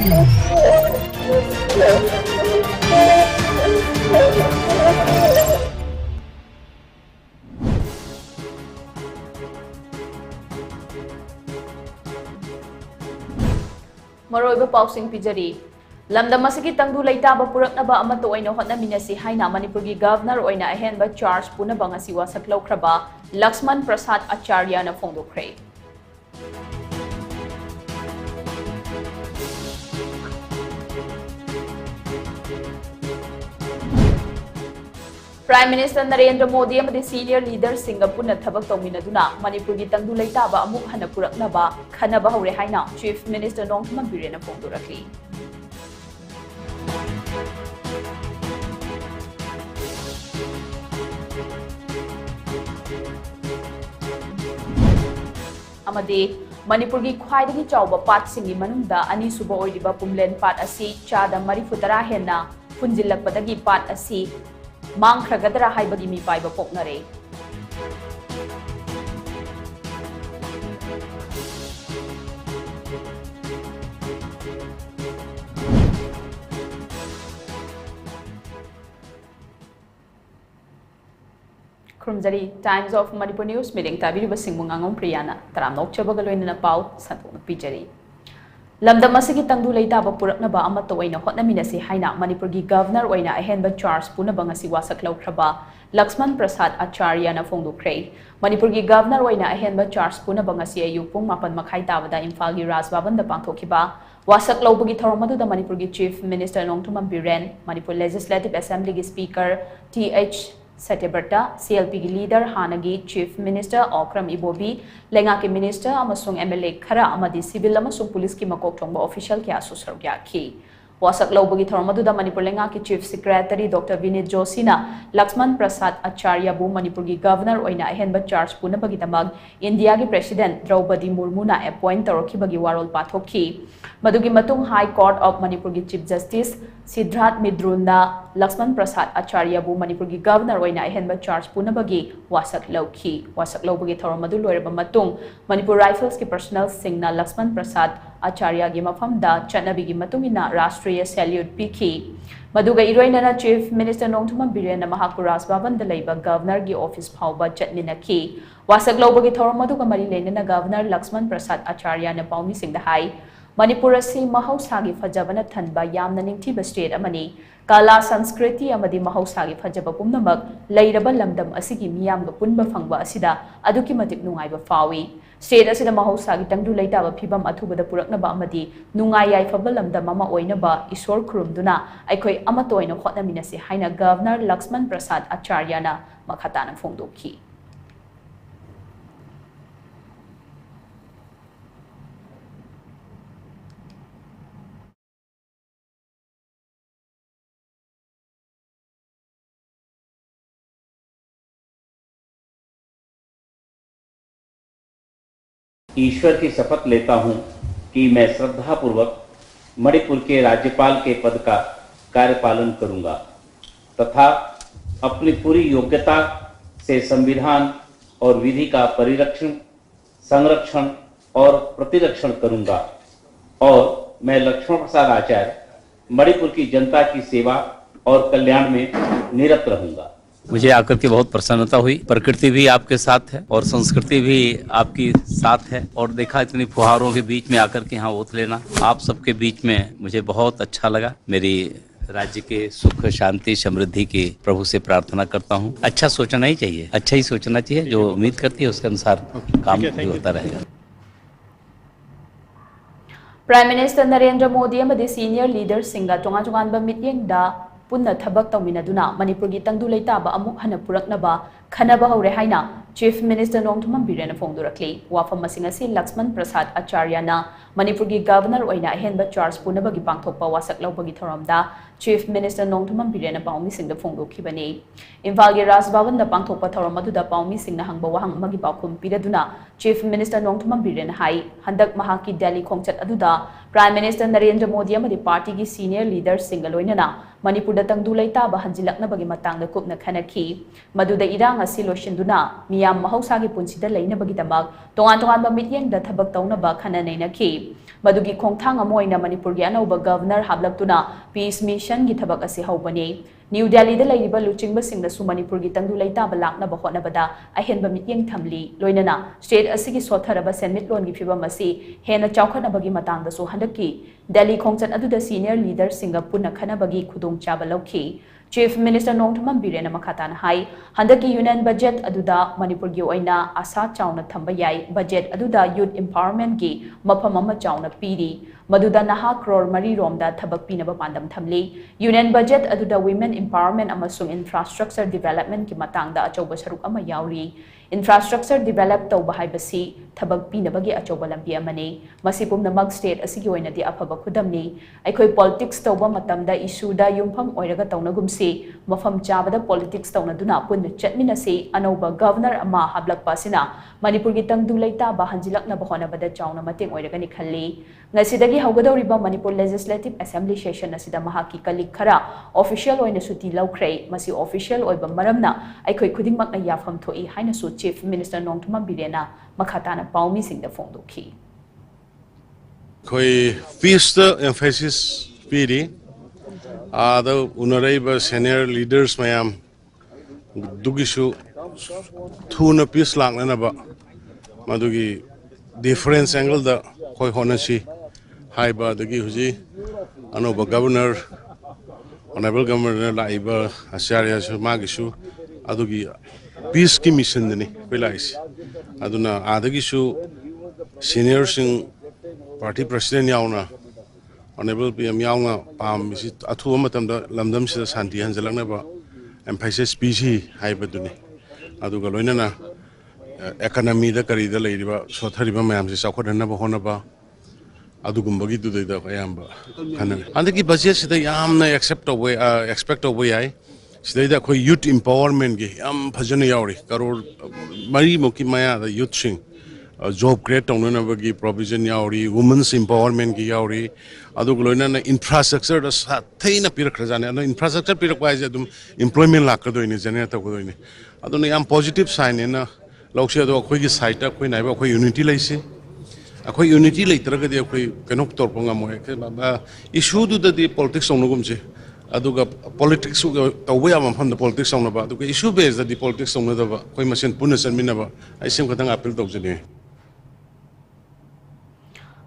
मरोइबा पाउसिंग पिजरी लमदम असगी तंगदु लैताबा पुरकनबा अमतो ओइना होटनमिनसी हाइना मणिपुर की गवर्नर ओइना अहेनबा चार्ज पुनबा ngasi वासक लौख्रबा लक्ष्मण प्रसाद आचार्य ना फोंदोख्रे प्राइम मिनिस्टर नरेंद्र मोदी अमदि सीनियर लीडर सिंगा पुनः थबक तौमिनदुना मणिपुर की तंगदु लैताबा अमुक हन पुरकनबा खनबा हौरे हाइना चीफ मिनिस्टर नोंगथमन बिरेना फोंदोरखली अमदे मणिपुर की ख्वाइदगी चाउबा पाटसिंगी मनुंगदा अनीसुबा ओइरिबा पुमलेन पाट असि चादा मरिफुतरा हेन्ना फुंजिल्लकपदगी पाट असि मांगख्रगदरा हाइबगी मिपाइबा पोकनरे खुरमजरी Times of Manipur news meeting ताबिरिबा सिंगमुंगांगम प्रियाना तराम नोकचबगा लोइनना पाउ संतोना पिजरी लमदम असगी तंगदु लैताबा पुरकनबा अमतो ओइना होटनमिनसी हाइना मणिपुर की गवर्नर ओइना अहेनबा चार्ज पुनबा ngasi वासक लौख्रबा लक्ष्मण प्रसाद आचार्य ना फोंदोख्रे मणिपुर की गवर्नर ओइना अहेनबा चार्ज पुनबा ngasi अयुक पुंग 8 मखाइ ताबदा इम्फाल की राजभवन दा पांथोखिबा वासक लौबगी थौरम मदुदा मणिपुर की chief minister Nongthombam Biren Manipur legislative assembly की स्पीकर टीएच सत्यव्रता सीएलपी की लीडर हानगी चीफ मिनिस्टर औक्रम इबोबी लेंगा के मिनिस्टर अमसुंग एमएलए खरा अमदी सिविल अमसुंग पुलिस की मकोक थोंबा ऑफिशियल क्या सुसर याखी वासक लौबगी थौरम मदुदा मणिपुर लेंगा के चीफ सेक्रेटरी डॉक्टर विनीत जोशीना लक्ष्मण प्रसाद आचार्य बु मणिपुर की गवर्नर ओइना अहेनबा चार्ज पुनबगी तमग इंडिया की प्रेसिडेंट द्रौपदी मुर्मुना अपॉइंट तौरखिबगी वारोल पाथोखी मदुगी मतुंग हाई कोर्ट ऑफ मणिपुर की चीफ जस्टिस सिद्धार्थ मिद्रुना लक्ष्मण प्रसाद आचार्य बु मणिपुर की गवर्नर ओइना अहेनबा चार्ज पुनबगी वासक लौखी वासक लौबगी थौरम मदु लोइरबा मतुंग मणिपुर राइफल्स की पर्सनल सिंगना लक्ष्मण प्रसाद आचार्य की मफमदा चनबीगी मतुंगिना राष्ट्रीय सैल्यूट पीखी मदुगा इरोइनना चीफ मिनिस्टर नोंगथुमन बिरेन महाकु राजभवन द लैबा गवर्नर की ऑफिस फाउबा चटमिनखी वासक लौबगी थौरम मदुगा मरी लेनना गवर्नर लक्ष्मण प्रसाद आचार्य ना पाउमी सिंगदा हाई मणिपुर असि महौसागी फजबना थनबा यामना निंगथिबा स्टेट अमनी कला संस्कृति अमदी महौसागी फजब पुमनमक लैरबा लमदम असिगी मियामगा पुनबा फंगबा असिदा अदुकी मतिक नुंगाइबा फावी स्टेट असिदा महौसागी तंगदु लैताबा फिबम अथुबदा पुरकनबा अमदी नुंगाइ याइफबा लमदम अमा ओइनबा ईश्वर खुरुमदुना अखोइ अमतोइना होटनमिनसि हाइना गवर्नर लक्ष्मण प्रसाद आचार्यना मखताना फोंदोखी ईश्वर की शपथ लेता हूं कि मैं श्रद्धापूर्वक मणिपुर के राज्यपाल के पद का कार्यपालन करूंगा तथा अपनी पूरी योग्यता से संविधान और विधि का परिरक्षण, संरक्षण और प्रतिरक्षण करूंगा और मैं लक्ष्मण प्रसाद आचार्य मणिपुर की जनता की सेवा और कल्याण में निरत रहूंगा। मुझे आकर के बहुत प्रसन्नता हुई। प्रकृति भी आपके साथ है और संस्कृति भी आपकी साथ है और देखा इतनी फुहारों के बीच में आकर के यहाँ ओत लेना आप सबके बीच में मुझे बहुत अच्छा लगा। मेरी राज्य के सुख शांति समृद्धि की प्रभु से प्रार्थना करता हूँ। अच्छा सोचना ही चाहिए, अच्छा ही सोचना चाहिए, जो उम्मीद करती है उसके अनुसार काम भी होता रहेगा। प्राइम मिनिस्टर नरेंद्र मोदी अमदी सीनियर लीडर सिंगा तोंगा तोंगानबा मिटिंगदा पुनः थबक तौमिनदुना मणिपुर की तंगदु लैताबा अमुक हन पुरकनबा खनबा हौरे हाइना चीफ मिनिस्टर नोंगथुमन बिरेन फोंदोरखली वाफम मसिंगसी लक्ष्मण प्रसाद आचार्यना मणिपुर की गवर्नर ओइना अहेनबा चार्ज पुनबगी पांथोकपा वासक लौबगी थौरमदा चीफ मिनिस्टर नोंगथुमन बिरेन पाउमी सिंगदा फोंदोखिबनी इम्फाल की राजभवन दा पांथोकपा थौरम मदुदा पाउमी सिंगना हंगबा वहांग मगी पाउखुम पिरदुना चीफ मिनिस्टर नोंगथुमन बिरेन हाई हंदक महाकी दिल्ली खोंगचत अदुदा प्राइम मिनिस्टर नरेंद्र मोदी अमदी पार्टी की सीनियर लीडर सिंगा लोइनना मणिपुर दा तंगदु लैताबा हंजिलकनबगी मतांगदा कुपना खनखी मदुदा इरांग irang asi loishinduna miyam mahausagi punsida leinabagidamag tongan-tongan mityengda thabak taunaba khananainaki madugi khongthang amoina Manipur gi anauba governor hablaktuna peace mission gi thabak asi haubani New Delhi da lairiba luchingba singda su Manipur gi tangdu leita balakna ba hotnabada ahenba mityeng thamli loinana state asigi sotharaba senmit lon gi phibam asi hena chawkhanabagi matangda su handaki Delhi khongchat aduda senior leader singa punna khanabagi khudong chaba lauki Chief Minister Nongthamam Birena Makhatana hai handaki union budget aduda Manipur gi oina asa chawna thamba yai budget aduda youth empowerment gi mafam ama chawna piri maduda naha crore mari romda thabak pinaba pandam thamli union budget aduda women empowerment amasung infrastructure development ki matangda achauba saruk ama yauri infrastructure develop tauba haibasi thabak pinabagi achauba lambi amani masi pumnamak state asigi oinadi afaba khudamni aikoi politics tauba matamda issue da yumpham oiraga taunagumsi mafam chabada politics taunaduna punna chatminasi anauba governor ama hablakpa sina Manipur gi tangdu leita ba hanjilakna ba honabada chawna mateng oiraga ni khalli ngasidagi haugadoriba Manipur legislative assembly session asida mahaki kalik khara official oina suti laukhre masi official oiba maramna aikoi khudingmak na yafam thoi haina su Chief Minister Nongthamam Birena Makhatana Paumi Singh the Fongdoki. Koi feast emphasis piri the honorable senior leaders mayam dugishu thuna peace lang na ba madugi difference angle da koi honashi hai ba dagi huji anoba governor honorable governor laiba asarya magishu adugi peace ki mission ni pelais aduna adagishu senior sing party president yauna honorable pm yauna pam isi athu matamda lamdam sida santi hanjalakna ba emphasis species haibaduni aduga loinana economy da kari da leiriba sothariba mayam si sakhodana ba hona ba adugumbagi du da ayamba kana andaki budget sida yamna expect away ai Sida koi youth empowerment ge am phajana yauri karor mari moki maya the youth sing job create tawna bagi provision yauri women's empowerment ge yauri adu gloina na infrastructure da thaina pirak khajane no infrastructure pirak wise adum employment lak do ni generate ta do ni adu na am positive sign na lokse do khoi gi site ta khoi naiba khoi unity laise akhoi unity leitraga de khoi kanok torponga mo issue du da di politics onugum je aduga politics tawba ya mafam da politics song ba aduga issue based da politics song da ba koi machine punna sanmina ba ai sem khatang appeal tawjani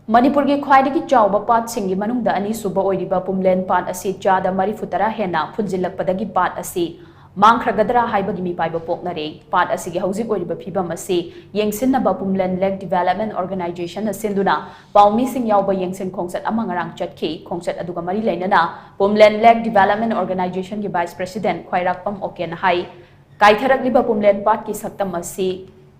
Manipur gi khwaidagi chawba pat singi manungda ani suba oiriba pumlen pat asi chada mari futara hena phunjilakpadagi pat asi mangkhragadra haibagi mi paiba poknare pat asigi hauzik oiriba phibam asi yengsinna pumlen leg development organization asinduna paumi sing yawba yengsin khongsat amangarang chatki khongsat aduga mari leinana pumlen leg development organization gi vice president khwairakpam oken hai kaitharakliba pumlen pat ki saktam asi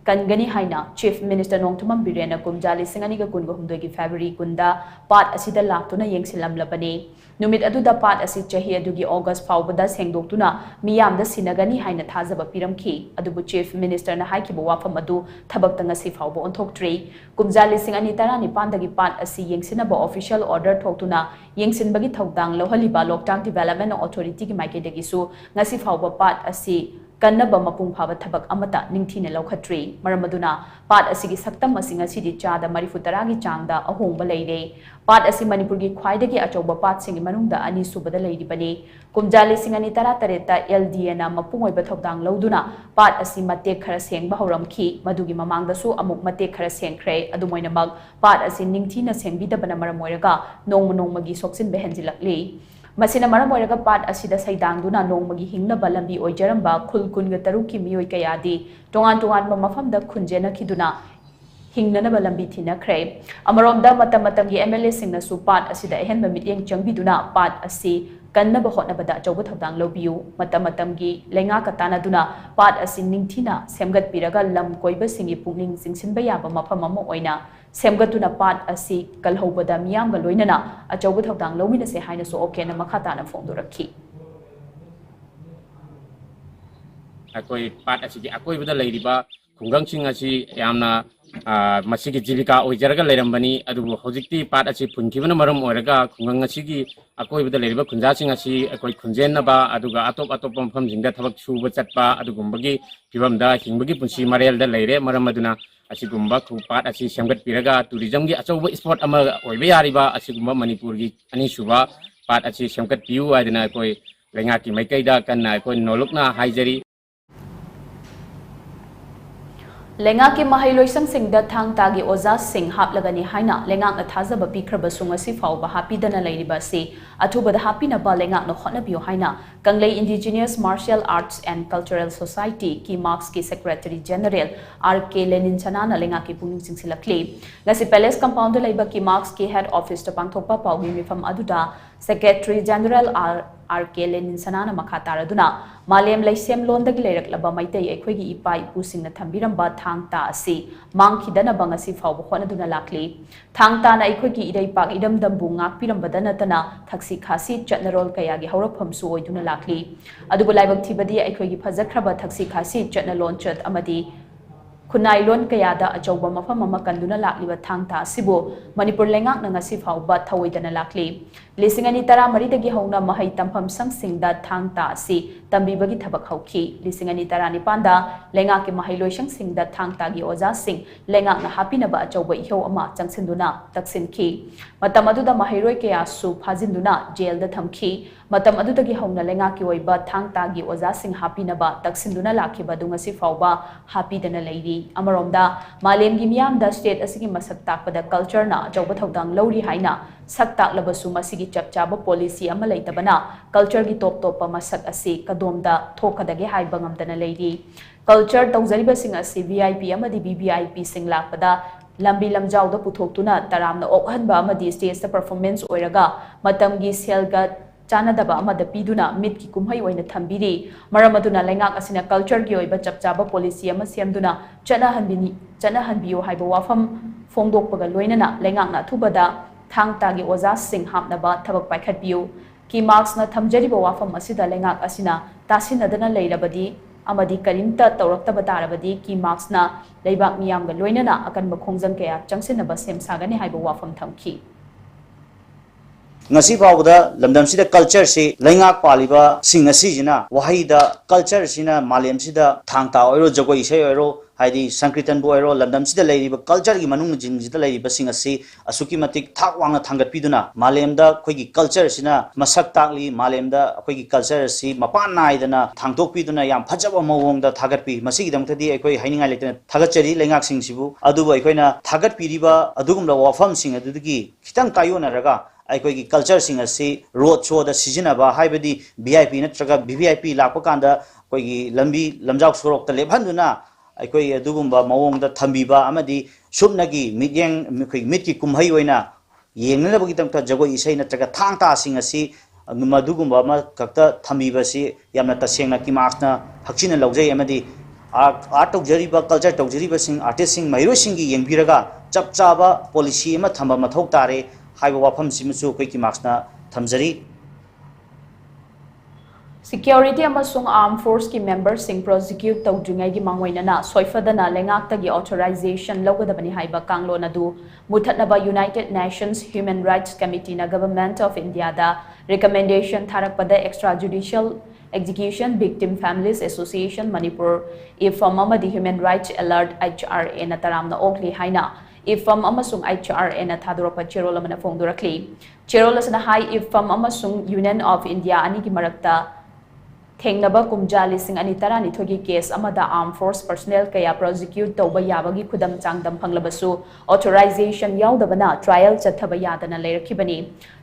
Kangani haina Chief Minister Nongthamam Birena kumjali singani ga kungo humdoi gi February kunda pat asida laktuna yengsilam labani numit aduda pat asi chahi adugi August faubada sengdoktuna miyamda sinagani haina thajaba piramki adubu Chief Minister na haikiba wafam adu thabakta ngasi fauba onthoktre kumjali singani tarani pandagi pat asi yengsinaba official order thoktuna yengsinbagi thaudang lohaliba Loktak Development Authority gi maikidagi su ngasi fauba pat asi Kannaba mapung phaba thabak amata ningthina laukhatri maramaduna pat asigi saktam asinga sidi chada marifutara gi changda ahongba leire pat asi Manipur gi khwaidagi achauba pat singi manungda ani subada leiribani kumjali singani tara tareta LDA na mapung oiba thodang lauduna pat asi mate khara sengba horamki madugi mamangda su amuk mate khara sengkhre adumoina mag pat asi ningthina sengbidabana maramoiraga nongmagi soksin behenjilakli Masina maramoiraga pat asida saidangduna nongmagi hingnaba lambi oijaramba khulkunga taruki miyoi kayadi tongan mafamda khunjena khiduna hingnanaba lambi thinakhre amaromda matamgi MLA singna su pat asida ehenba mityeng changbiduna pat asi kannaba hotnabada achauba thodang lobiu matamgi lenga katana duna pat asi ningthina semgat piraga lam koiba singi pungning singsinba yaba mafam ama oina semgatuna pat asi kalhobada miyam ga loinana achauba thodang lowina se haina so okena makhatana fongdorakhi akoi pat asi akoi bada leiriba khungang sing asi yamna मसीगी जीविका ओइजरगा लेरंबनी अदुबु हौजिक्ति पाट अछि फुनखिबना मरम ओरगा खुंगंग असिगी अकोइबदा लेरिबा खुंजासिंग असि अकोइ खुंजेनबा अदुगा अतोप अतोप मफमजिंगदा थबक सुबा चटपा अदुगुंबगी फिबमदा हिंबगी पुंसी मरेलदा लेरे मरम अदुना असिगुंबा खुपाट असि सेमगतपिरगा टूरिज्मगी अचौबा spot अमा ओइबा यारिबा असिगुंबा मणिपुरगी अनिसुबा पाट असि सेमगतपियु आदना अकोइ लेंगाकी मैकैदा कन्ना अकोइ नोलुकना हाइजरी लेंगा की महलोइसंग सिंगदा थांग तागी ओजा सिंह हापलगनी हाइना लेंगा न थाजब पिख्रबसुंग असि फाउबा हापीदना लेरिबा से अथुबदा हापीनबा लेंगा न होनबियो हाइना Kangle indigenous martial arts and cultural society की मार्क्स की सेक्रेटरी जनरल आर.के. लेनिन सनाना लेंगा की पुनिंग सिंगसिलक्ली गसी पैलेस कंपाउंड लेबा की मार्क्स की हेड ऑफिस त पांगथोकपा पाउगी मिफम अदुदा सेक्रेटरी जनरल आर.के. लेनिन सनाना मखा तारदुना मालेम लैसेम लोंदगी लेरकलबा मैतै अखोइगी इपा इपुसिंगना थंबिरंबा थांगता असि मांगखिदनबा ngasi फाउबा होनदुना लाक्ली थांगताना अखोइगी इदैपाक इदमदंबु ngakpiरंबदा नतना थक्सी खासी चटनरोल कयागी हौरफमसु ओइदुना लाक्ली अदुबु लाइबक थिबदी अखोइगी फजखरबा थक्सी खासी चटनलोन चट अमदी खुनाइलोन कयादा अचौबा मफम अमा कंदुना लाक्लिबा थांगता असिबु मणिपुर लेंगाक ngasi फाउबा थवोइदना लाक्ली लिसिंग अनि तरा मरिदगी हौना महै तंफम संगसिंगदा थांगता असि तंबीबगी थबक हौखी लिसिंग अनि तरा निपांदा लेंगाक की महै लोइसंग सिंगदा थांगतागी ओजा सिंग लेंगाक न हापिनबा अचौबा इहो अमा चंगसिंदुना तक्सिनखी मतम अदुदा महैरोय कयासु फाजिंदुना जेल दा थमखी मतम अदुदगी हौना लेंगाक की ओइबा थांगतागी ओजा सिंग हापिनबा तक्सिंदुना लाखिबा दुंगसी फाउबा हापिदना लेरी अमरोमदा मालेमगी मियामदा स्टेट असिगी मसक ताकपदा कल्चरना अचौबा थौदांग लौरी हाइना सक ताकलबसु मसिगी चपचाबा पॉलिसी अमा लैतबना कल्चर की टॉप टॉप मसक असि कदोमदा थोकदगे हाइबा ngamdana लेरी कल्चर तौजरिबसिंग असि वीआईपी अमदी बीवीआईपी सिंग लाकपदा लंबी लमजाउदा पुथोक्तुना तरामना ओखनबा अमदी स्टेज परफॉर्मेंस ओइरगा मतमगी सेलगा चानदबा अमदा पीदुना मिट की कुमहै ओइना थंबिरी मरमदुना लेंगाक असिना कल्चर की ओइबा चपचाबा पॉलिसी अमा सेमदुना चनाहनबियो हाइबा वाफम फोंदोकपगा लोइनना लेंगाकना थुबदा थांगतागी ओजा सिंह हापनबा थबक पाइखटबियो की मार्क्स न थमजरिबा वाफम असिदा लेंगाक असिना तासिनदना लेरबदी अमदी करिमता तौरक्तबा तारबदी की मार्क्स न लेबाक मियामगा लोइनना अकनबा खोंजंग कया चंगसिनबा सेमसागने हाइबा वाफम थमखी ngasi fawda lamdam sida culture si laingak paliba sing asi jina wahaida culture sina malem sida thangta oiro jogoi sei oiro haidi sankritan bo oiro lamdam sida leiriba culture gi manung jing sida leiriba sing asi asuki matik thak wanga thangat piduna malem da khoigi culture sina masak takli malem da khoigi culture si mapan naidana thangtok piduna yam phajaba mawong da thagat pi masigi damthadi ekhoi hainingai letena thagat chari laingak sing sibu aduba ekhoina thagat piriba adugumla wafam sing adugi khitang kayona raga अखोगी culture सिंग असि road show द सिजनबा हाइबदी VIP नत्रगा VVIP लापा कांदा कोई लंबी लमजाव सोरोक त लेभन्दुना अखोई अदुगुंबा मवोंग द थंबीबा अमदी सुबनगी मियेंग कोई मिट की कुमहै ओइना येंगनबगी तंगता जगोई इसै नत्रगा थांगता सिंग असि मदुगुंबा मा कक्ता थंबीबसि यामना तसेंगना की मार्क्सना हक्सिना लौजै अमदी आर्ट तौजरीबा कल्चर तौजरीबा सिंग आर्टिस्ट सिंग मैरो सिंगी येंगबिरगा चपचाबा पॉलिसी अमा थंबा मथौ तारे हाइबा वाफम सिमसु कोई की मार्क्सना थमजरी सिक्योरिटी अमसुंग आर्म फोर्स की मेंबर सिंग प्रोसिक्यूट तौद्रिंगाई की मांगोइनना सोइफदना लेंगाक्तगी ऑथराइजेशन लौगदबनी हाइबा कांगलोन अदु मुथतनबा united nations human rights committee ना गवर्नमेंट ऑफ इंडिया दा रिकमेंडेशन थारकपदा extra judicial execution victim families association Manipur इफम अमदी human rights alert HRA ना तरामना ओखली हाइना इफम अमसुंग HRA ना थादोरपा चेरोल अमना फोंदोरखली चेरोल असना हाई इफम अमसुंग यूनियन ऑफ इंडिया अनि की मरक्ता थेंगनबा कुमजा लिसिंग अनि तरानी थोगी केस अमदा आर्म फोर्स पर्सनल कया प्रोसिक्यूट तौबा याबगी खुदम चांगदम फंगलबसु ऑथराइजेशन याउदबना ट्रायल चथबा यादना लेरखिबनी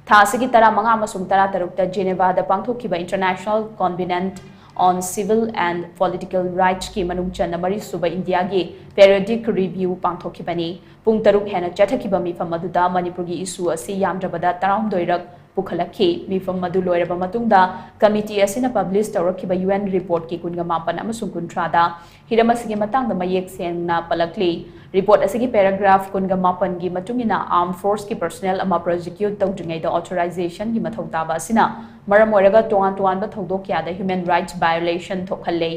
थासिगी तरा मंगा अमसुंग तरा तरुक्ता जेनेवादा पांगथोखिबा international कॉन्वेनेंट on civil and political rights की मनुंग चन्ना मरी सुबह इंडिया की periodic review पांगथोखिबनी पुंग तरुक हेना चथखिबा मिफम मदुदा मणिपुर की इशू असि यामद्रबदा तराम दोइरक पुखलखी मिफम मदु लोइरबा मतुंगदा कमिटी असिना पब्लिश तौरखिबा UN रिपोर्ट की कुनगा मापन अमसुंग कुंट्रादा हिरमसिगी मतंगदा मयेक सेंगना पलकली रिपोर्ट असिगी पैराग्राफ कुनगा मापन की मतुंगिना आर्म फोर्स की पर्सनल अमा प्रोसिक्यूट तौद्रिंगै द ऑथराइजेशन की मथौताबा असिना मरम ओइरगा तोआन तोआन ब थौदोक यादा ह्यूमन राइट्स वायोलेशन थोखल्ले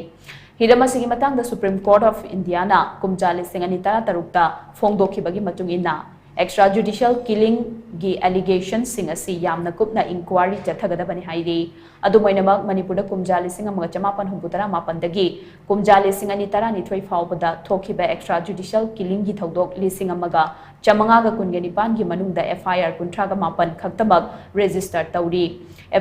Hiram asigi matangda Supreme Court of India na kumja lising ani tara tarukta phongdokhibagi matung inna extrajudicial killing gi allegations sing asi yamna kupna inquiry chathagadabani hairi adumoinamak Manipurda kumja lising amaga chamapan humputara mapandagi kumja lising ani tara ni thoi faubada thokhiba extrajudicial killing gi thodok lising amaga chamanga ga kungeni pan gi manungda FIR kuntra ga mapan khaktamak register tauri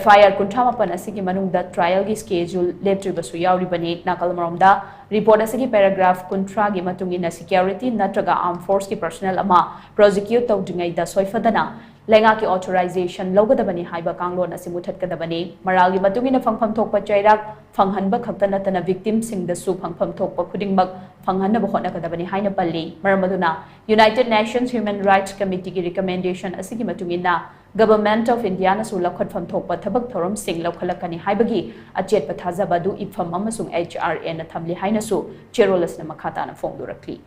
FIR kuntra mapan asigi manungda trial gi schedule leptribasu yauri bani nakalmaromda report asigi paragraph kuntra gi matungina security natraga armed force ki personnel ama prosecute tawdingai da soifadana lenga ki authorization logadabani haiba kanglon asi muthatkadabani maral gi matungina phangpham thokpa chairak phanghanba khakta tana victim sing da su phangpham thokpa khudingmak phanghanna bhona kadabani haina palli maramaduna United Nations Human Rights Committee ki recommendation asigi matungina Government of India na su lakhatfam thokpa thabak thorom sing lokhalakani haibagi achet pathajaba du ifam amasung HRA na thamli haina su cherolas na makhata na phongdurakli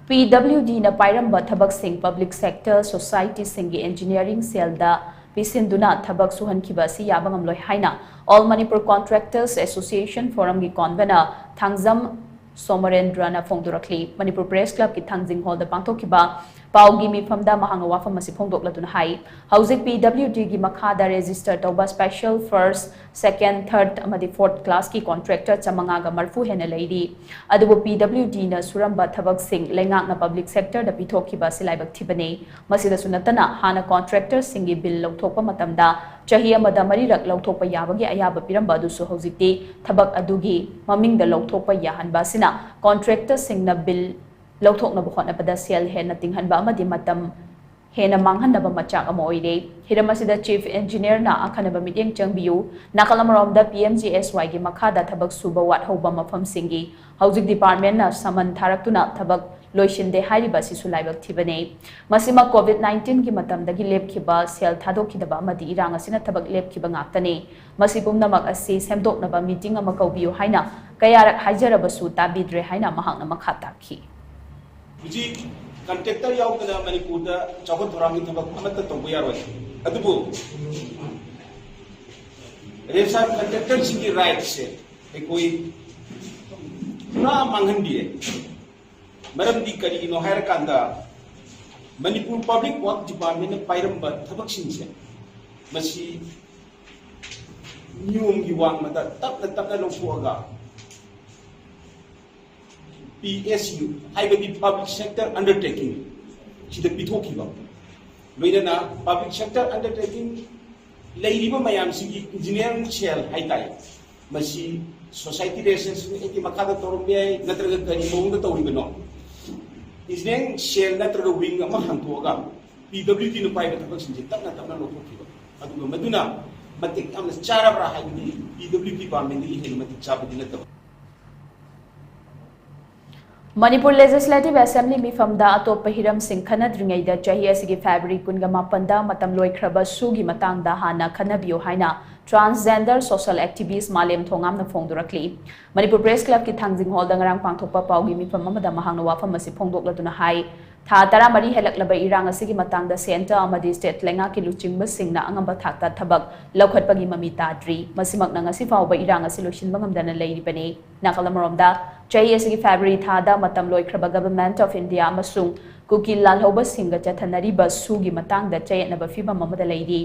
PWD na pairamba thabak sing public sector society singi engineering cell da pisinduna thabak suhankhiba si yabangam loi haina All Manipur Contractors Association Forum gi convener Thangjam Somarendra na phongdurakli Manipur Press Club ki Thangjing Hall da pangtokhiba paugi mifamda mahanga wafam asi phongdoklatuna hai hauzik PWD gi makhada register tawba special first second third amadi fourth class ki contractor chamanga ga marfu hena leidi adubu PWD na suramba thabak sing lengak na public sector da pitokhiba silaibak thibane masida sunatana hana contractor singi bill lawthokpa matamda chahi amada marirak lawthokpa yabagi ayaba piramba du su hauzikti thabak adugi maming da lawthokpa yahanba sina contractor singna bill Lauthok na bukhot na pada sel hen na tinghan ba amadi matam hen na manghan na ba machak amo oide hiramasida chief engineer na akhana ba mityeng changbiu nakalamarom da PMGSY gi makhada thabak suba wat hoba mafam singi housing department na saman tharaktuna thabak loishinde hairiba sisu laibak thibane masima COVID-19 gi matam dagi lepkhiba sel thadokidaba amadi irang asina thabak lepkhiba ngaktane masipumna mak asi semdok na ba meeting ama kaubiu haina kayarak hajarabasu tabidre haina mahangna makhata khi Uji contractor yaw kana Manipurda chawat thorangi thabak amata tongbu yaroi adubu resa contractor singi right se ekoi na manghan diye maram di kari no hair kanda Manipur Public Work Department na pairam ba thabak sinse masi niyum gi wang mata tap na longfuaga PSU, Haibadi Public Sector Undertaking, Chida Pithokiba. Loidana Public Sector Undertaking, Lairiba Mayam Sigi, Engineering Shell, Haitai, Masi, Society Relations, Eki Makada Torumbe, Natraga Kari, Monga Toribano. Engineering Shell, Natraga Wing, Mahantuaga, PWD no private person, Tana Lokiba. Adu Maduna, Matik Amas Charabra Haibadi, PWD Department, Matik Chabadinata. Manipur Legislative Assembly mifamda atop hiram sing khanadringai da chahi asigi February kunga mapanda matam loikraba sugi matangda hana khanabio haina transgender social activist malem thongam na phongdurakli Manipur Press Club ki Thangjing Hall da ngarang pangthokpa paugi mifam amada mahangna wafam asi phongdoklatuna hai tha tara mari helaklaba irang asigi matangda center amadi state lenga ki luchingba singna angamba thakta thabak laukhatpagi mami tadri masimak na ngasi fawba irang asi loishinba ngamdana leiribani nakalamaromda chahi asigi February thada matam loikraba Government of India amasung kuki lalhoba singa chathanariba sugi matangda chayatnaba fiba mamada leidi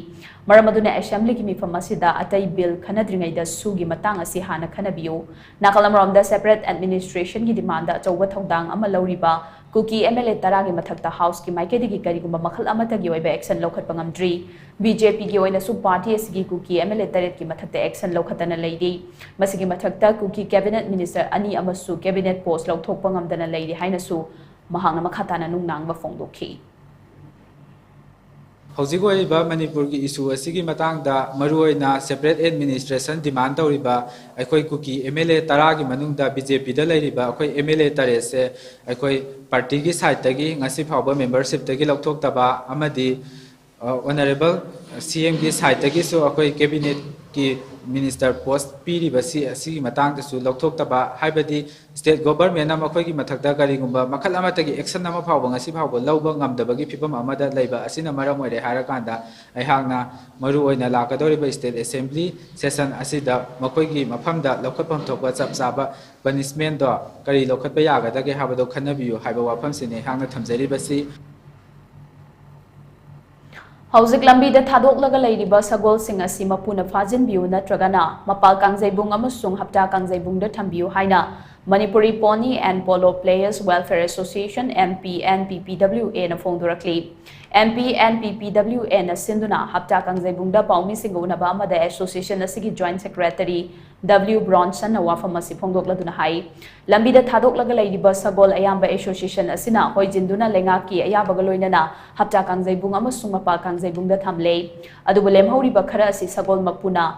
maramaduna assembly ki mifam asida atai bill khanadringai da sugi matang asi hana khanabiyo nakalamromda separate administration gi demand da chawba thodang ama lauriba kuki MLA taragi mathakta house ki maikedi gi karigumba makhal amata gi oiba action lokhatpa ngamdri BJP gi oina su party asigi kuki MLA taret ki mathakta action lokhatana leidi masigi mathakta kuki cabinet minister ani amasu cabinet post lokthokpa ngamdana leidi haina su mahangna makhatana nungnang ba phongdokhi Hojik oiba Manipur ki issue asigi matangda maruoina separate administration demand tawriba aikoi kuki MLA taragi manungda BJP da leiriba akoi MLA tare se aikoi party ki side tagi ngasi phawba membership tagi lokthok taba amadi honorable CM की side की सो अखोई cabinet की minister post पीरिबसी असी मतंगदसु लौथोक्तबा हाइबदी state government अमा अखोई की मथक्ता करिगुंबा मखल अमतगी action अमा फावबा ngasi फावबा लौबा ngamdabagi phibam amada leiba asina maram oire harakanda aihakna maru oina lakadoriba state assembly session asida makoi gi mafamda lokhatpam thokba chapchaba punishment do kari lokhatpa yagadage habado khanabiyu haiba wafam sine hangna thamjaribasi Hauzik lambi da thadok laga leiriba sagol sing asi mapuna fajin biu natragana mapal kangjaibung amasung hapta kangjaibung da thambiu haina Manipuri Pony and Polo Players Welfare Association MPNPPWA na phongdurakli MPNPPWA na sinduna hapta kangjaibung da paumi singuna ba amada association asigi joint secretary W Bronson na wafam asi phongdokladuna hai lambi da thadok laga leiriba sagol ayamba association asina hoijinduna lengaki ayabaga loinana hapta kangjaibung amasung mapal kangjaibung da thamle adubu lemhori ba khara asi sagol mapuna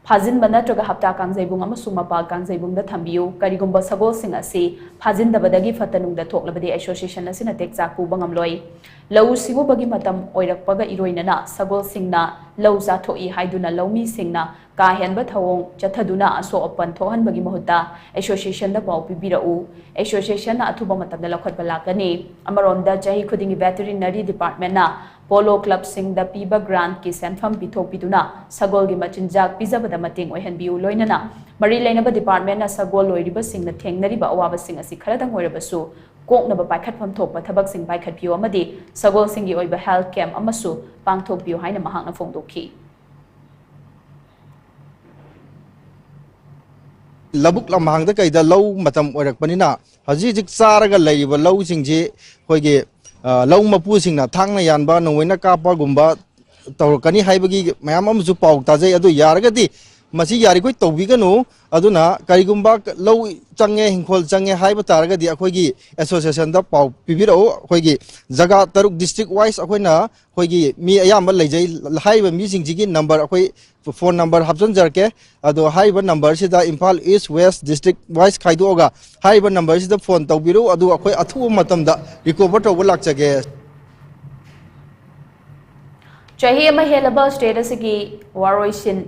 Fazin banatraga hapta kangjaibung amasung mapal kangjaibung da thambiu karigumba sagol sing asi fazin da badagi fatanung da thoklabadi association asina tekcha ku bangamloi lau sibu bagi matam oirakpaga iroinana sagol singna lau za thoi haiduna laumi singna ka henba thawong chathaduna aso opan thohan bagi mahutta association da pau pibirau association na athuba matam da lakhat balakani amaronda jahi khudingi veterinary department na Polo Club Sing da piba grant ki senfam pithok pituna sagol gi machinjak pizabada mating oihan biu loinana mari lainaba department na sagol loiriba sing na thengnari ba awaba sing asi kharadang oirabasu kokna ba paikhat pham thok ba thabak sing paikhat piu amadi sagol sing gi oiba health camp amasu pangthok piu haina mahakna phongdokhi Labuk lamhang da kaida lau matam oirakpanina haji jik charaga leiba lau singji hoige lau mapu singna thangna yanba noina kapa gumba tawkani haibagi mayam amsu paw tajai adu yaragadi masi yari koi tawbiganu aduna karigumba lau change hingkhol change haiba taragadi akhoigi association da paw pibiro akhoigi jaga taruk district wise akhoina akhoigi mi ayamba leijai haiba mi singjigi number akhoi phone number hapjan jarke ado haiba number sida Impal East West district wise khaidoga haiba number sida phone tawbiro adu akhoi athu matamda recover tawba lakchage Chahi ama helaba state asigi waroisin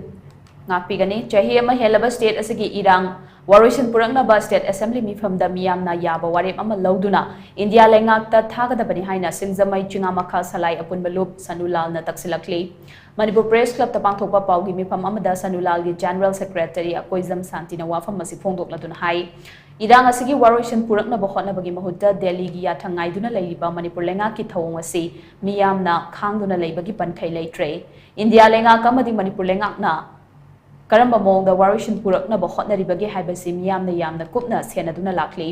ngapigani chahi ama helaba state asigi irang waroisin purangna ba state assembly mifam da miyamna yaba warem ama lauduna India lengakta thagadabani haina singjamai chinga makha salai apun balup sanulal na taksilakli Manipur Press Club ta pangthokpa paugi mifam amada sanulal gi general secretary akoizam santina wafam masi phongdokladuna hai Irang asigi waroisin purakna ba hotna bagi mahutta Delhi gi yathangai duna leiriba Manipur lenga ki thawong asi miyamna khangduna leibagi pankhai leitre India lenga kamadi Manipur lenga na Karamba mongda waroisin purakna ba hotna ribagi haibasi miyamna yamna kupna senaduna lakli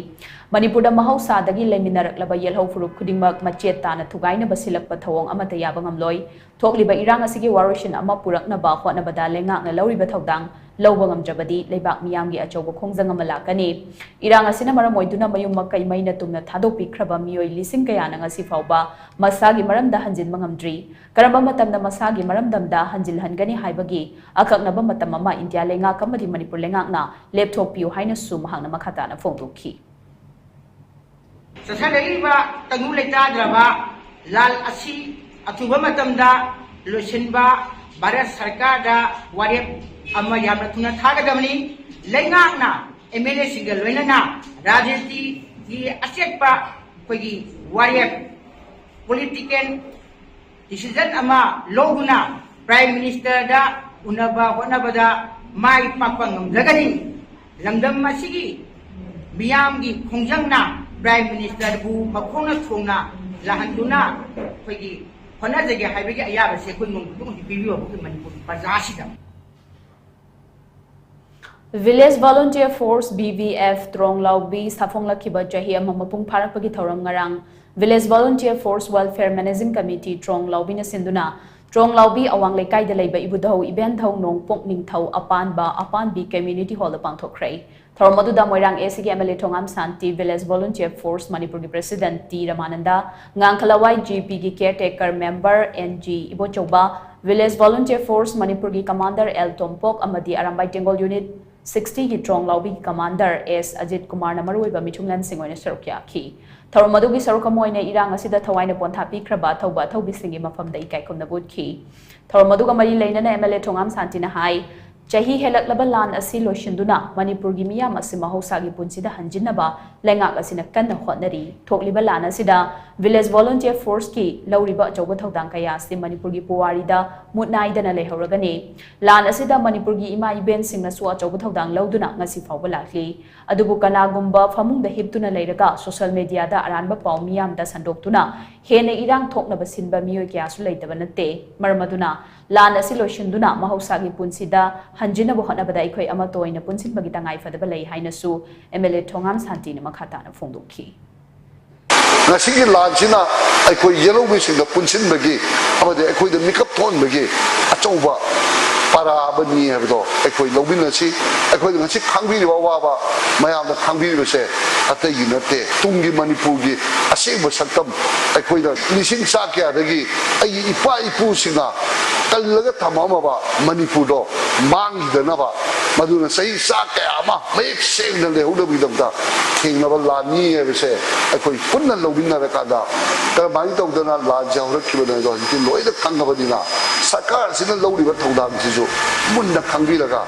Manipur da mahausa dagi leminaraklaba yelhau furup khudingmak machet tana thugaina basilakpa thawong amata yaba ngamloi thokliba irang asigi waroisin ama purakna ba hotna bada lenga na lauriba thawdang Lawang amjabadi lebak miyamgi achobo khongjang amalakani irang asina maram oiduna mayum makai maina tumna thadopi khraba miyoi lising kaya na ngasi fawba masagi maramda hanjin mangamdri karamba matamda masagi maramdamda hanjil hangani haibagi akaknaba matam ama India lenga kamadi Manipur lenga na laptop piu haina su mahangna makhata na phongdokhi Sasalaiba tangu leitadraba lal asi atuba matamda losinba Bharat Sarkar da warep amma yamna tuna thagadamni leingakna MLA single loinana rajniti gi asekpa kogi warep political decision ama loguna prime minister da unaba honabada mai pakpang ngamjagani lamdam masigi miyamgi khongjangna prime minister bu makhona thongna lahanduna kogi honajage haibagi ayaba se kun mung dung bibiyo ko Manipur pajasida Village Volunteer Force BVF Tronglao B Safong Lakiba Jahi Mamapung Parakpagi Thoram Ngarang Village Volunteer Force Welfare Managing Committee Tronglao B na Sinduna Tronglao B awang lekai da leiba ibudau event thau nong pok ning thau apan B community hall pang thokrai Thoram madu da moirang ACG MLA Thongam Santi Village Volunteer Force Manipur ki President T Ramananda Ngangkhalawai GP ki caretaker member NG Ibochoba Village Volunteer Force Manipur ki Commander L Tompok amadi Arambai Tengol Unit 60 की ट्रोंग लाउबी commander S Ajit Kumar न मरुइबा मिथुंगलन सिंगोइने सरुक याखी Thor मदुगी सरुक मोइने इरांग असिदा थवाइने पोंथापी ख्रबा थौबा थौबी सिंगी मफमदा इकाइकुमना बुदखी Thor मदुगा मरी लेनना MLA Thongam शांतिना high चाही हेलकलबा लान असि लोइसिंदुना मणिपुरगी मियाम असि महौसागी पुंसिदा हंजिनबा लेंगाक असिना कन्ना होटनरी थोकलिबा लान असिदा विलेज वॉलंटियर फोर्स की लौरिबा अचौबा थौदांग कया असि मणिपुरगी पुवारीदा मुटनाइदना लेहौरगनी लान असिदा मणिपुरगी इमा इबेन सिंगनासु अचौबा थौदांग लौदुना ngasi फावबा लाखली अदुबु कनागुम्बा फमुंगदा हिपतुना लेरगा सोशल मीडिया दा अरानबा पाउ मियामदा संदोक्तुना हेने इरांग थोकनबा सिनबा मियोय कयासु लेतबा नते मरमदुना लान असि लोइसिंदुना महौसागी पुंसिदा हंजिनबो होटनबदा अखोय अमा तोयना पुंसिनबगी तंगाई फदबा लei हाइनसु एमएलए थोंगाम शांतिना मखाताना फोंदोखी ngasi lansina aikoi yellow missing the punsin bagi amade aikoi the makeup thon bagi achauba para bani habdo aikoi lobin si aikoi ngasi khangbi wa wa ba mayam da khangbi se ate yinate tungi manipur gi aseba saktam aikoi da lising sa kya dagi ai ipa ipu singa kallaga thamama ba manipur do mangi da na ba maduna sai sa kya ma make save na le hudo bi damta thingna ba lani he se aikoi punna lobin na ka da ka mani to da na la jaw ra ki ba do ti loi da khang ba dina sarkar sina lori ba thodang si jo munna khangbi laga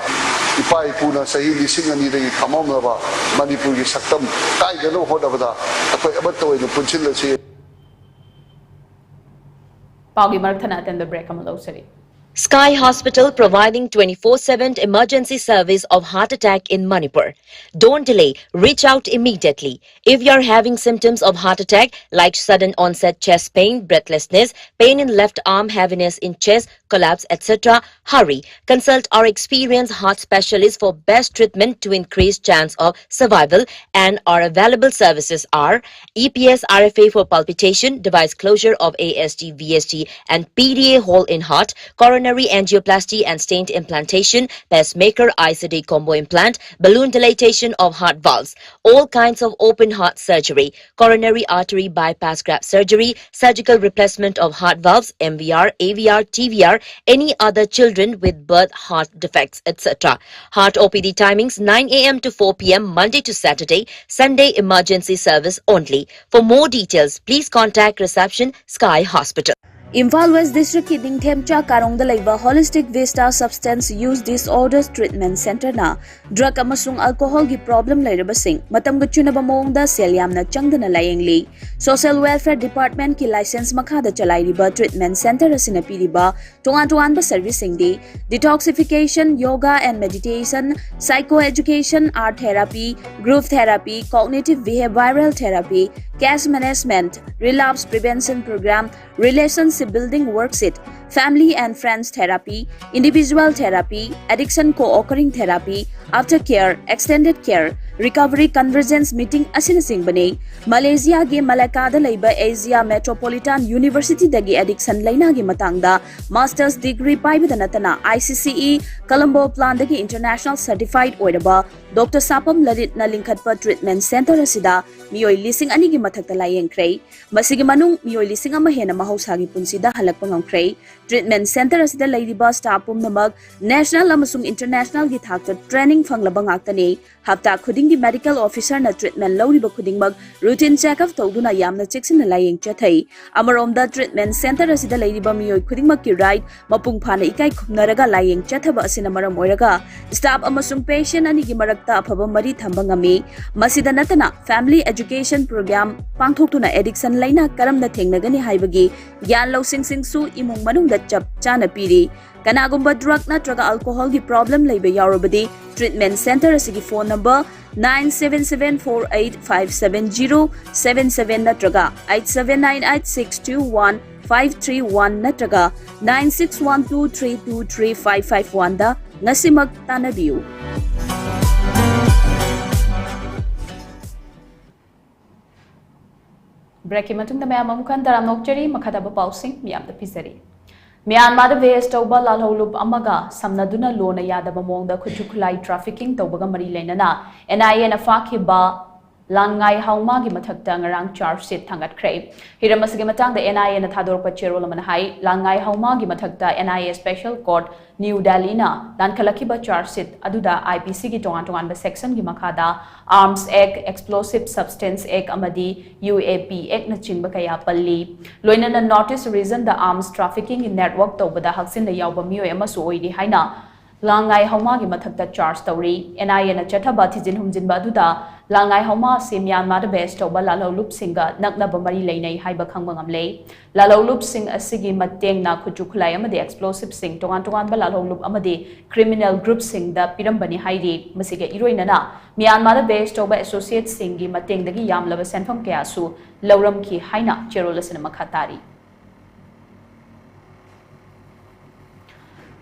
ipai puna sahi lising ani de thamam ba manipur gi saktam kai ga no hoda ba da akoi abat to no punchil la si Pagi मरथना attend the break अमलो सरी Sky Hospital providing 24/7 emergency service of heart attack in Manipur. Don't delay. Reach out immediately. If you're having symptoms of heart attack like sudden onset chest pain, breathlessness, pain in left arm, heaviness in chest, collapse, etc., hurry. Consult our experienced heart specialist for best treatment to increase chance of survival, and our available services are EPS RFA for palpitation, device closure of AST, VST and PDA hole in heart, coronary angioplasty and stent implantation, pacemaker ICD combo implant, balloon dilatation of heart valves, all kinds of open heart surgery, coronary artery bypass graft surgery, surgical replacement of heart valves, MVR, AVR, TVR, any other children with birth heart defects, etc. Heart OPD timings 9 a.m. to 4 p.m. Monday to Saturday, Sunday emergency service only. For more details, please contact reception Sky Hospital. Imphal West District ki Dingthemcha Karongda laiba Holistic Vista Substance Use Disorders Treatment Center na drug amasung alcohol gi problem lairabasing matam gachunaba mawngda sel yamna changdana layengli Social Welfare Department ki license makhada chalairiba treatment center asina piriba tongan ba servicing di detoxification, yoga and meditation, psychoeducation, art therapy, group therapy, cognitive behavioral therapy, cash management, relapse prevention program, relationship building worksheet, family and friends therapy, individual therapy, addiction co-occurring therapy, aftercare, extended care, recovery convergence meeting asina singbane Malaysia ge Malacca da laiba Asia Metropolitan University dagi addiction laina gi matangda master's degree paibada natana ICCE Colombo plan dagi international certified oiraba Dr. Sapam Lalit na lingkhatpa treatment center asida miyoi lising ani gi mathakta layengkrei masigi manung miyoi lising ama hena mahausagi punsida halakpa ngamkrei treatment center asida lairiba staff pumnamak national amasung international gi thakta training fanglaba ngaktani hafta khuding gi medical officer na treatment lawriba khudingmak routine checkup tawduna yamna checksina layeng chathai amaromda treatment center asida lairiba miyoi khudingmak ki right mapung phana ikai khumnaraga layeng chathaba asina maram oiraga staff amasung patient ani gi marakta afaba mari thamba ngami masida natana family education program pangthoktuna addiction laina karamna thengnagani haibagi gyan losing singsu imung manungda chap chana piri kanagumba drug natraga alcohol gi problem laiba yarobadi treatment center asigi phone number 9774857077 natraga 8798621531 natraga 9612323551 da ngasimak tanabiu break मतुंग ma'am अमुखन दराम नोकचरी मखादब पाउसिंग मियाम द पिजरी Myanmar द वेस्ट तौबा लालहौलुप अमगा समनदुना लोना यादब मोंगदा खुजुखुलाई ट्रैफिकिंग तौबगा मरी लेनना NIA ना फाखिबा langai hauma gi mathakta ngarang charge sheet thangat khrei hiram asigi matang da NIA na thadorpa cherol man hai langai hauma gi mathakta NIA special court New Delhi na dan kalakiba charge sheet aduda IPC gi tongan ba section gi makhada arms act explosive substance act amadi UAP act na chingba kaya palli loina na notice reason the arms trafficking in network tawbada haksin da yawba miyo emasu oidi haina langai hauma gi mathakta charge tawri NIA na chathaba thijin humjin ba aduda langai hauma se Myanmar da best tawba lalo lup singa nakna ba mari leinai haiba khangba ngamle lalo lup sing asigi mateng na khuchu khulai amade explosive sing tongan ba lalo lup amade criminal group sing da pirambani hairi masiga iroina na Myanmar da best tawba associate sing gi mateng dagi yamlaba senfam kaya su lawram ki haina cherolasina makhatari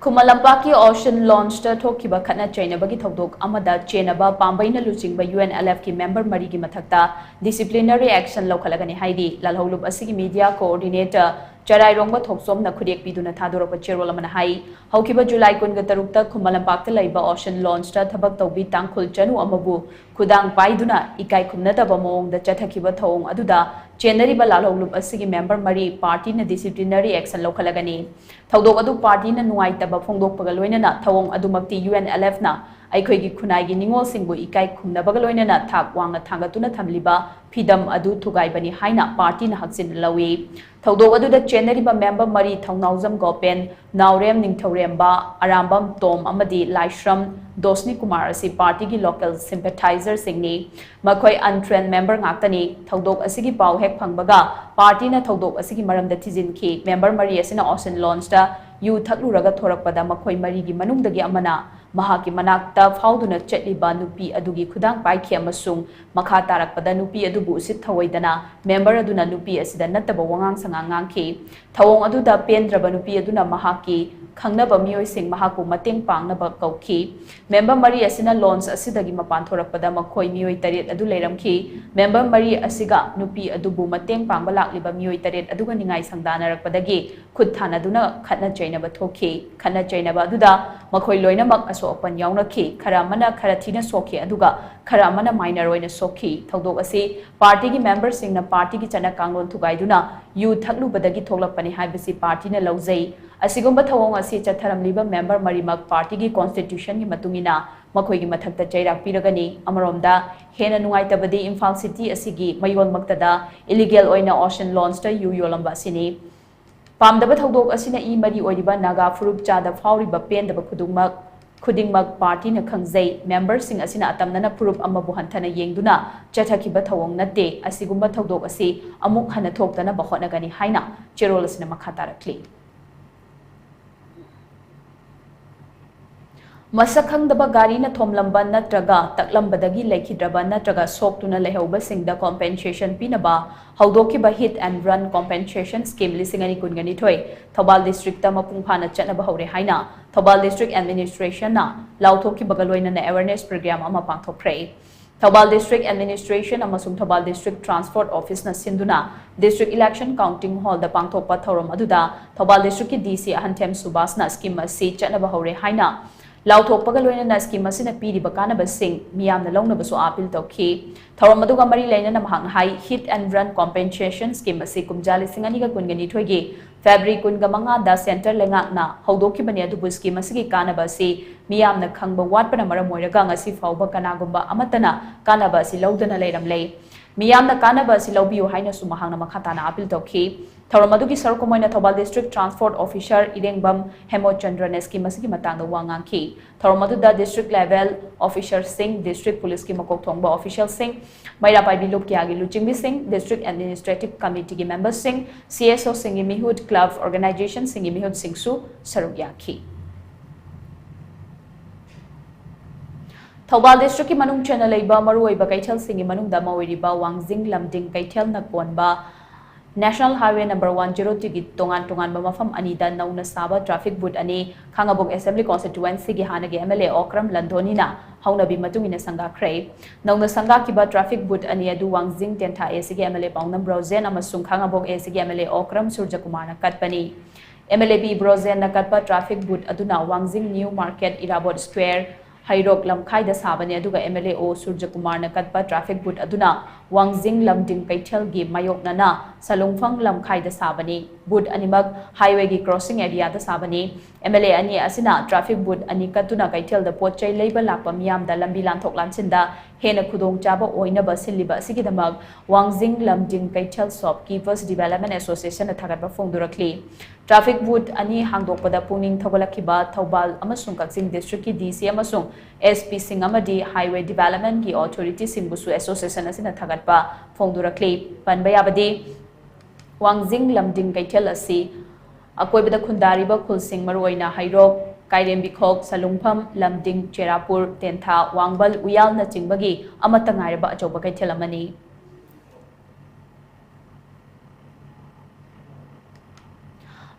Kumalampaki Ocean launched Tokiba Kana China Bagi Todok Amada Chenaba Pambaina Luching by UNLF ki member Marigi Matakta disciplinary action localagani Heidi Lalholub Asigi media coordinator Charai Rongba Toksom na Kudiak Biduna Tadorapa Cherolamana Hai Hokiba July Kungatarukta Kumalampakta Laiba Ocean launched Tabak Tobi Tangkul Chanu Amabu Kudang Paiduna Ikai Kumnata Bamong the Chatakiba Tong Aduda Chenari Balalholub Asigi member Mari party na disciplinary action localagani Todok Adu party na Nuaita Bafongdok Pagaloina na Tawong Adumakti UNLF na Aikoigi Kunai Ningo Singbu Ikai Kumna Bagaloina na Tak Wanga Tangatuna Tamliba Pidam Adu Tugai Bani Haina party na Haksin Lawi Todok Adu the Chenariba member Mari Tongnazam Gopen Naurem Ningtoremba Arambam Tom Amadi Laishram Dosni Kumar Asi party ki local sympathizer singni Makoi untrained member ngaktani Todok Asigi Pau Hek Pangbaga party na Todok Asigi Maram the Tizin ki member Mari Asina Ocean launched yu thaklu raga thorakpada makhoi marigi manungdagi amana mahaki manakta fauduna chetliba nupi adugi khudang paikhi amasung makha tarakpada nupi adubu usit thawaidana member aduna nupi asida nataba wangang sangangang ki thawong aduda pendraba nupi aduna mahaki khangnaba mioi sing mahaku mateng pangnaba kauki member mari asina launch asidagi mapan thorakpada makhoi mioi taret adu leiramki member mari asiga nupi adubu mateng pangba lakliba mioi taret aduga ningai sangdana rakpadagi khud thanaduna khatna chainaba thoki khatna chainaba aduda makhoi loina mak aso open yaunaki khara mana khara thina sokhi aduga khara mana minor oina sokhi thodok asi party gi members sing na party gi chana kanglon thugaiduna yu thaklu badagi thoklapani haibasi party na laujai asigumba thawong asi chatharamliba member marimak party gi constitution gi matungina makhoi gi mathakta chairak piragani amaromda hena nungai tabadi Imphal city asigi mayol maktada illegal oina ocean launch ta yu yolamba sini pamdaba thodok asina I mari oiriba naga furup chada fauriba pendaba khudingmak party na khangjai members sing asina atamnana furup amabu hanthana yengduna chathakiba thawong natte asigumba thodok asi amuk hana thoktana bahona gani haina cherol asina makhatarakli Masakangdaba gari na thomlamba natraga taklambadagi lekhidraba natraga soktuna lehauba singda compensation pinaba haudokiba hit and run compensation scheme lisingani kungani thoi Thobal district ta mapungphana chatnaba haure haina Thobal district administration na lauthoki bagaloina na awareness program ama pangthokre Thobal district administration amasung Thobal district transport office na sinduna district election counting hall da pangthokpa thorom aduda Thobal district ki DC Ahantem Subas na scheme asi chatnaba haure haina Lauthok Pagaloina na scheme asina piri bakana basing miyam na long na baso apil tawki thorom aduga mari laina na mahang hai hit and run compensation scheme asi kumjali singani ga kungani thoigi February kunga manga da center lengak na haudoki bani adubu scheme asigi kana basi miyam na khangba watpana maram moiraga ngasi fauba kanagumba amatana kana basi laudana leiram lei miyam na kana basi laubiu haina su mahang na makhatana apil tawki Thoromadugi Sarkomoina Thobal District Transport Officer Irengbam Hemochandra Neski Masiki Matanga Wanganki Thoromaduda District Level Officer Singh District Police Ki Makok Thongba Official Singh Maira Paibi Lupkiagi Luchingbi Singh District Administrative Committee Ki Member Singh CSO Singh Mihud Club Organization Singh Mihud Singh Su Sarugyaki Thobal District Ki Manung Channel Leiba Maruiba Kaitel Singh Manung Dama Wiriba Wangjing Lamding Kaitel Nakponba National Highway number 102 gi tongan ba mafam anida nauna saba traffic boot ani Khangabok Assembly constituency gi hanagi MLA Okram Landhoni na haunabi matungina sanga khrei nauna sanga kiba traffic boot ani adu Wangjing Tentha ACG MLA Paunam Brozen amasung Khangabok ACG MLA Okram Surjakumar na katpani MLA B Brozen na katpa traffic boot aduna Wangjing New Market Irabot Square hairok lamkhai da sabane aduga MLA O Surja Kumar na katpa traffic boot aduna Wangjing Lamding Kaithel gi mayok nana Salungfang lamkhai da sabane boot animak highway gi crossing area da sabane MLA ani asina traffic boot ani katuna Kaithel da potchai leiba lakpa miyam da lambi lanthok lansinda hena khudong chaba oina ba silliba sigidamak Wangjing Lamding Kaithel Shopkeepers Development Association na thagatba phongdurakli traffic boot ani hangdokpada pungning thogalakiba Thobal amasung Kaching district ki DC amasung SP Singamadi Highway Development ki authority singbusu association asina thagatpa phongdurakli panbayabadi Wangjing Lamding Kaithel asi akoibada khundariba khulsing maroina hairok Kairem Bikhok Salungpham Lamding Cherapur Tentha Wangbal Uyal na chingbagi amata ngairaba achoba Kaithel amani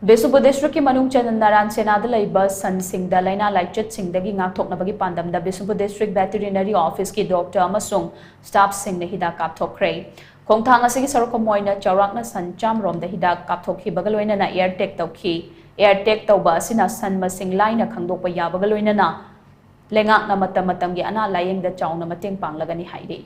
Besupur district ki manung chanan naran senada laiba san singda laina laichet singdagi ngakthoknabagi pandamda Besupur district veterinary office ki doctor amasung staff sing na hidak kapthokre khongthang asigi sarokomoina chawrakna san chamrom da hidak kapthokhi bagaloina na air tech tawki air tech tawba asina san masing laina khangdokpa yabagaloina na lengak na matam gi ana layeng da chawna mateng panglagani haide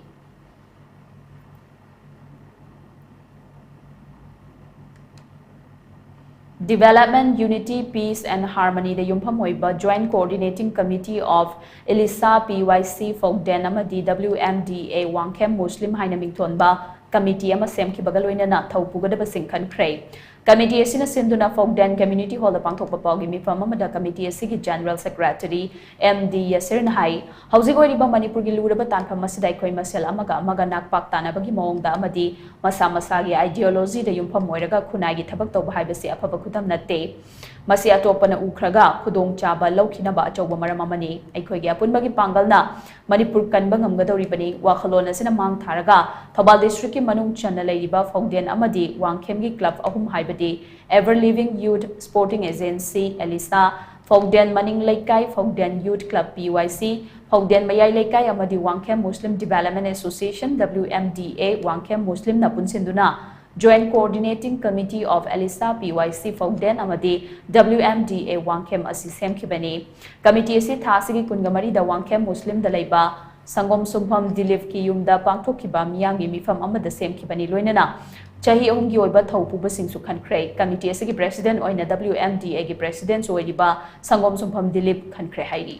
Development, Unity, Peace and Harmony the Yumphamoiba Joint Coordinating Committee of Elisa PYC Fogden amadi WMDA Wangkhem Muslim Hainaming Tonba Committee ama semki bagaloina na thaupugadaba singkhan khrei Committee asina sinduna Fogden Community Hall the pangthokpa pawgi mifam amada Committee asigi General Secretary MD Yasir Hai hauji goiriba Manipur gi luraba tanpham asidai khoi masel amaga nakpak tanabagi mawngda amadi masa masagi ideology da yumpham moiraga khunai gi thabak tawba haibasi afaba khudam natte masi atopana ukhraga khudong chaba laukhina ba achawba maram amani aikhoi gi apunbagi pangalna Manipur kanba ngamgadoribani wakhalon asina mang tharaga Thobal district ki manung channa leiriba Fogden amadi Wangkhem gi club ahum haibadi Ever Living Youth Sporting Agency Elisa Fogden Maning Laikai Fogden Youth Club PYC Fogden Mayai Laikai amadi Wangkhem Muslim Development Association WMDA Wangkhem Muslim napun sinduna Joint Coordinating Committee of Elisa PYC Fogden amadi WMDA Wangkhem asi semkhibani Committee asi thasigi kungamari da Wangkhem Muslim da laiba Sangom Sumpham Dilip ki yumda pangthokhiba miyangi mifam amada semkhibani loinana Chahi ahumgi oiba thaupuba singsu khankhre Committee asigi President oina WMDA gi President oiriba Sangom Sumpham Dilip khankhre hairi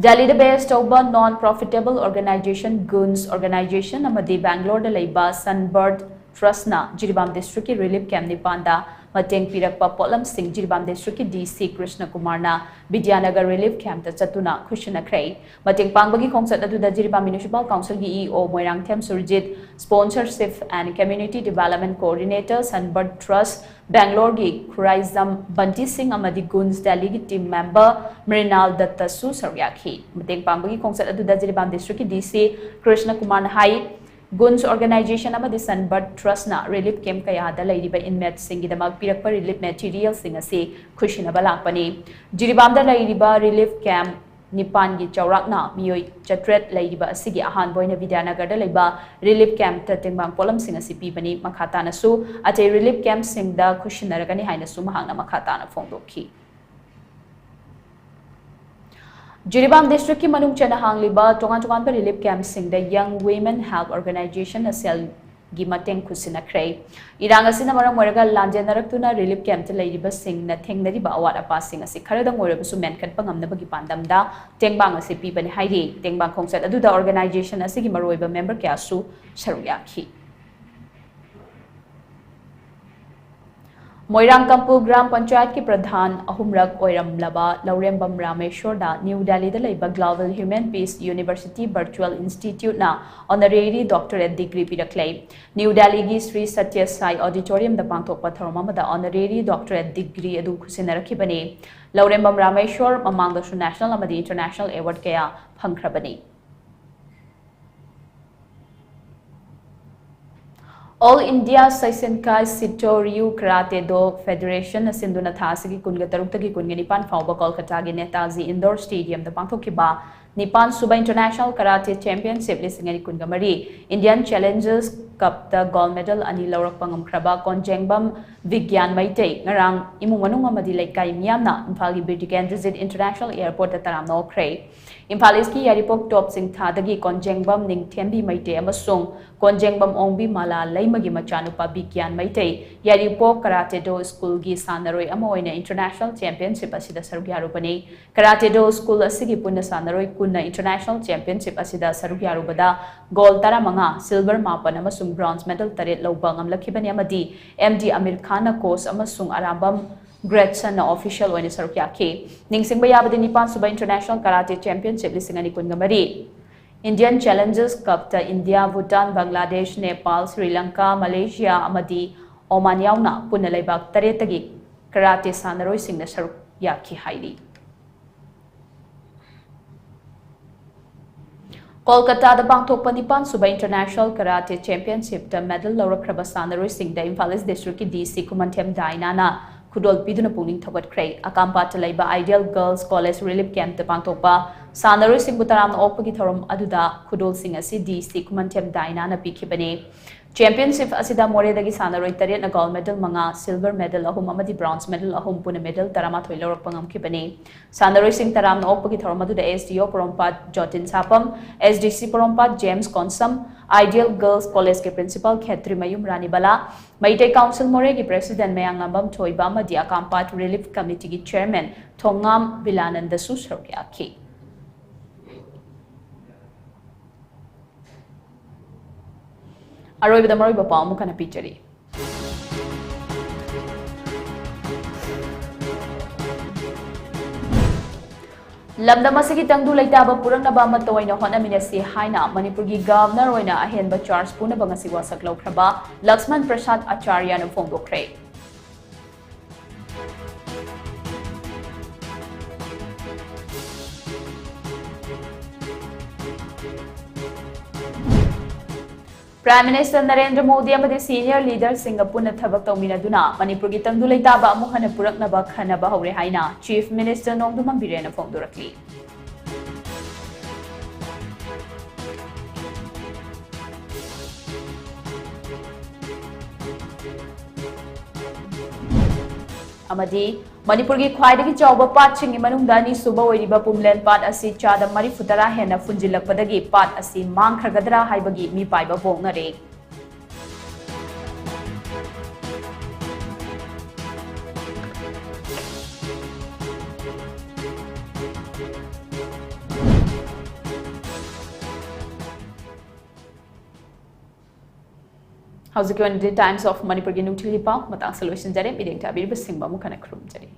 Delhi the based over non-profitable organization Guns Organization amadi Bangalore the Laiba Sunbird Trustna Jiribam District ki Relief Camp Nipanda Mateng Pirakpa Polam Singh Jiribam District ki DC Krishna Kumarna Vidyanagar Relief Camp ta chatuna Khushna Khrei Mateng Pangbagi Khongsat adu da Jiribam Municipal Council gi EO Moirang Them Surjit Sponsorship and Community Development Coordinator Sunbird Trust Bangalore gi Khuraizam Banti Singh amadi Guns Delhi gi team member Mrinal Datta Su Saryakhi Mateng Pangbagi Khongsat adu da Jiribam District ki DC Krishna Kumar Hai Guns Organization amadi Sunbird Trust na relief camp kaya da lairiba inmates singi damag pirakpa relief material sing ase khushina balakpani Jiribam da lairiba relief camp Nipan gi chawrakna miyoi chatret lairiba asigi ahan boina Vidyanagar da laiba relief camp ta tengbang polam sing ase pibani makhata na su ate relief camp sing da khushinaragani haina su mahangna makhata na phongdokhi Jiribam district ki manung chana hangliba tongan relief camp sing the Young Women Help Organization asel gi mateng khusina khrei irang asina maram moraga lanjenarakuna relief camp te leiriba sing na thengnari ba awat apa sing asi kharadang moraga su menkan pangamna bagi pandamda tengbang ase pibani hairi tengbang khongsat adu da organization asigi maroiba member kya su saruyakhi Moirang Kampu Gram Panchayat ki Pradhan Ahumrak Oiramlaba Laurembam Rameshwar da New Delhi da laiba Global Human Peace University Virtual Institute na Honorary Doctorate Degree piraklay New Delhi gi Sri Satya Sai Auditorium da pangthokpa tharomama da Honorary Doctorate Degree adu khusinarakhibani Laurembam Rameshwar mamang da national amadi international award kaya phangkhrabani All India Saisenkai Sito Ryu Karate Do Federation Sinduna Thasigi Kunga Tarukta Kunga Nipan Fauba Kolkata gi Netaji Indoor Stadium the Pangthokiba Nipan Suba International Karate Championship Lisingani Kunga Mari Indian Challengers Cup da gold medal ani lawrak pangam kraba konjengbam Vigyan Maitei ngarang imung manung amadi laikai miyamna Imphal gi Birtikendrazit International Airport da taram no kre Imphal East ki yaripok top sing thadagi konjengbam Ningthembi Maitei amasung konjengbam ongbi mala laimagi machanupa Vigyan Maitei yaripok karate do school gi sanaroi amoina international championship asida saruk yarubani karate do school asigi punna sanaroi kunna international championship asida saruk yarubada gold taramanga silver mapan amasung bronze medal taret lawba ngamlakhibani amadi MD Amir Khan na course amasung arambam Gretchen na official oina saruk yaki ningsingba yabadi nipan suba international karate championship lisingani kungamari Indian Challenges Cup ta India Bhutan Bangladesh Nepal Sri Lanka Malaysia amadi Oman yauna punna laibak taretagi karate sanaroi singna saruk yaki hairi Kolkata da pangthokpa nipan suba International Karate Championship da medal lawrakraba sanaroi singda Imphal East District ki DC Kumanthem Dainana khudol piduna pungning thogatkhre akampa laiba Ideal Girls College Relief Camp da pangthokpa sanaroi singbu taram okpagi thorom aduda khudol sing asi DC Kumanthem Dainana pikhibane Championship asida moredagi sanaroi taret na gold medal manga silver medal ahum amadi bronze medal ahum puna medal tarama thoi lawrak pangam khibane sanaroi sing taram na okpagi thorom aduda SDO Porompat Jotin Sapam SDC Porompat James Konsam Ideal Girls College ke principal Khetri Mayum Rani Bala Maitei Council More ki president Mayangambam Thoiba amadi Akampat Relief Committee ki chairman Thongam Bilananda Susarok yakhi Aroy bidamari bapa amu kana pichari. Lamdamasigi tangdu laitaba purang naba matoina hona minasi haina Manipuri governor oina ahenba charge puna bangasi wasak laukraba Laxman Prasad Acharya na phongdokre. Prime Minister Narendra Modi amadi senior leader Singapore na thabak tawminaduna Manipur gi tangdu laitaba amu hana puraknaba khanaba hore haina Chief Minister Nongdumam Birena phongdorakli amadi Manipur gi khwaidagi chawba pat chingi manungda ni suba oiriba pumlen pat asi chada mari futara hena funjilakpadagi pat asi mangkhragadra haibagi mi paiba bongnare How's it going to Times of Manipur gi nungthili paw matang solution jare mideng ta bir basingba mu kana khrum jare